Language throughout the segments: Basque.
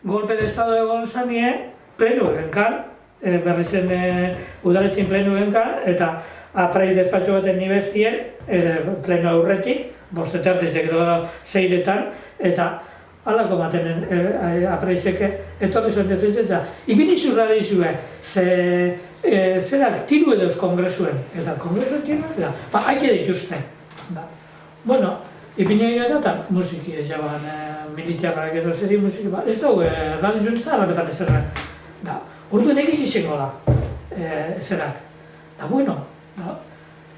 golpe de estado egon zanien, pleno egenkan, berrizen udaletxin pleno egenkan, eta apraiz despatxo baten nibestien, pleno aurretik, bostetertizek edo zeiretan, eta halako matenen apraizeke etorri zuen dezbizien, eta ipini zurra dizue, zerak tiru edoz kongresuen, eta kongresuen tiru edo, haike dituzte. Bueno, ipini egin eta musiki ez jaban militarrak edo zeri musiki, ez dugu, radizuen ez da alapetan ezerren. Orduen egiz izango da, zerak. Da bueno,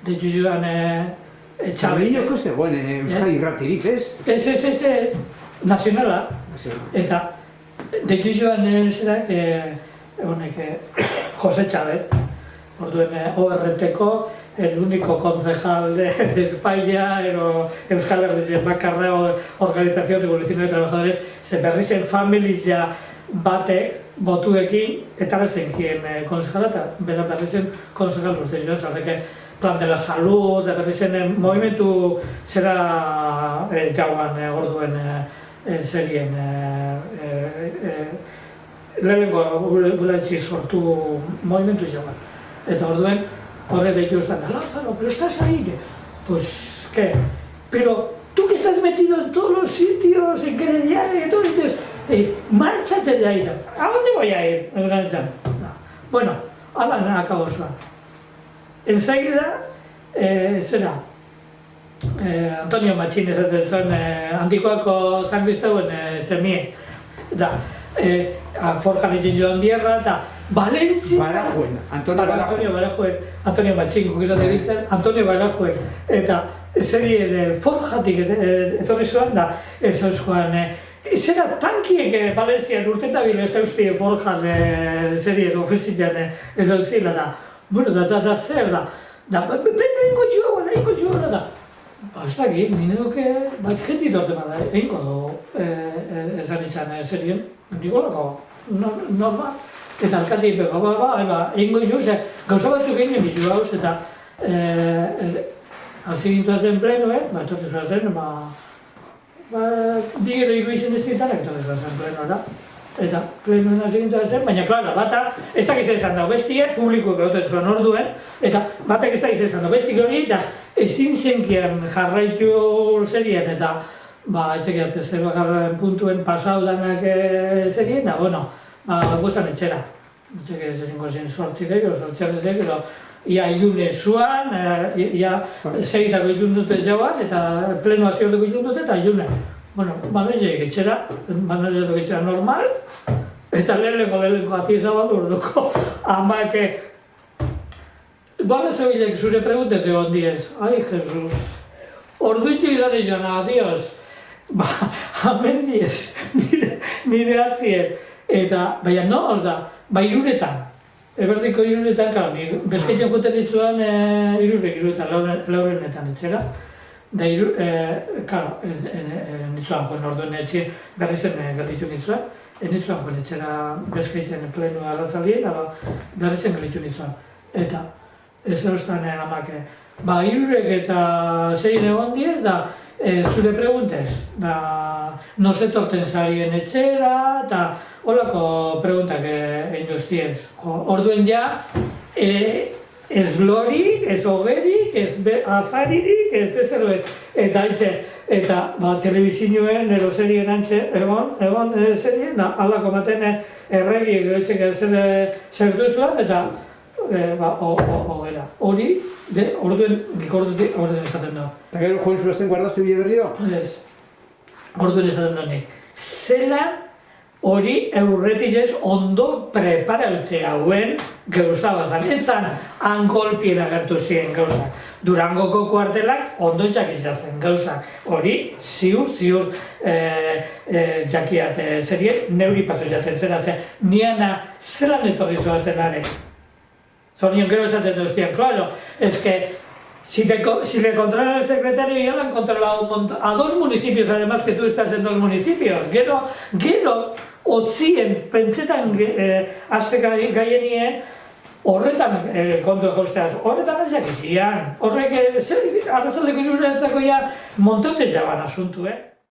deitu joan Txabelloko zegoen Euskadi irratirik, ez? Ez, nazionala. Eta deitu joan zerak, honek, Jose Chavez, orduen ORT-ko, el único concejal de España, Euskal Herrizen bakarra, Organización Revolucionaria de Trabajadores, ze berrizen familia batek, botuekin, eta bezenkien konsejala, eta berrizen konsejal urte joan, zardeke plan de la salud, berrizen movimentu zera jauan orduen zerien lehenengo bulatxi sortu movimentu jauan. Eta orduen, horre deitu estan, Lázaro, pero estás ahí. Pues, ¿qué? Pero tú que estás metido en todos los sitios, en Querediaga y todos los sitios, márchate de ahí. ¿A dónde voy a ir? Bueno, hablan acabo zoan. Enseguida, zera, Antonio Machín esaten zuen, Antikoako San Cristauen zemie. Da, Forjan egin joan bierra, eta Valentzia... Barajuen, Antonio Machín, kukizate ditzen, Antonio Barajuen. Eta zerien Forjatik etorri zuen, da, ez euskoan, zera tankiek Valentzian urtetabile ez eustien Forjan zerien ofizian ez eutzila da. Bueno, da zer da, eingo joan da. Ez dakit, nire duke, bat jentit orte bada, eingo du ezan izan zerien, nikolako, normal. Eta alkati, eingo joan, gauza batzuk egin bizu hauz, eta hasi gintua zen plenoen, etorri zua zen, bigero iru izen ez ditanak etorri zua zen plenoera. Eta plenoen hasi gintua zen, baina, klara, bata, ez dakiz izan dago bestie, publiko behoten zuen orduen, eta batak ez dakiz izan dago bestik hori, eta ezin zenkian jarraitu zerien, eta etxekiat zer bakarren puntuen pasaudanak zerien, da, bueno, guztan etxera. Etxek ez ezinko zen sortzik egin, sortziarrezek, edo ia ilune zuan, ia segitako ilun dute jauan, eta pleno hasi ordeko ilun dute, eta ilune. Bueno, banoizek etxera normal, eta lehenko ati zabaldu orduko amak bala zebilek zure preguntes egon diez. Ai, Jesus, orduitxik zane joan, adios. Amen diez, nire atzien. Eta, baina no, da, iruretan. Eberdiko iruretan, kala, bezkaitzen joten ditzuan iruretan, laurenetan etxera. Da, kala, nitzuan joan orduen etxe, berri zen gelditu nitzuan. Nitzuan joan etxera bezkaitzen plenu arratzaldien, berri zen gelditu nitzuan. Eta, ez erostan amake. Irurek eta zein egon diez, da, zure preguntes. Nos etorten zarien etxera, eta holako preguntak egin duztiez. Orduen ja, ez lorik, ez hogerik, ez afaririk, ez ezeroet. Eta haintxe, eta telebizinoen, nero zerien haintxe, egon zerien, da, halako maten erregiek eretxek zertu zuen, eta hogera. Hori, orduen, dikordutik, orduen esaten da. Eta gero joan zulazen guardazio bide berrio? Ez, orduen esaten da nik. Zela hori eurretizez ondo preparaute hauen gauza bazan. Etzan angolpien agertu ziren gauzak. Durangoko kuartelak ondo jakizazen gauzak. Hori ziur jakiat zerien, neuri paso jaten zera zen. Niana zelan etorri zoa zenaren. Zonion gero esaten duztien, claro, es que si le controla el secretario ya lo han controlado a 2 municipios, además que tú estás en 2 municipios. Gero, otzien, pentsetan azteka gaienien, horretan kontu jausteaz, horretan ezak izian. Horrek arrazaldeko iruretako ja montote jaban asuntu,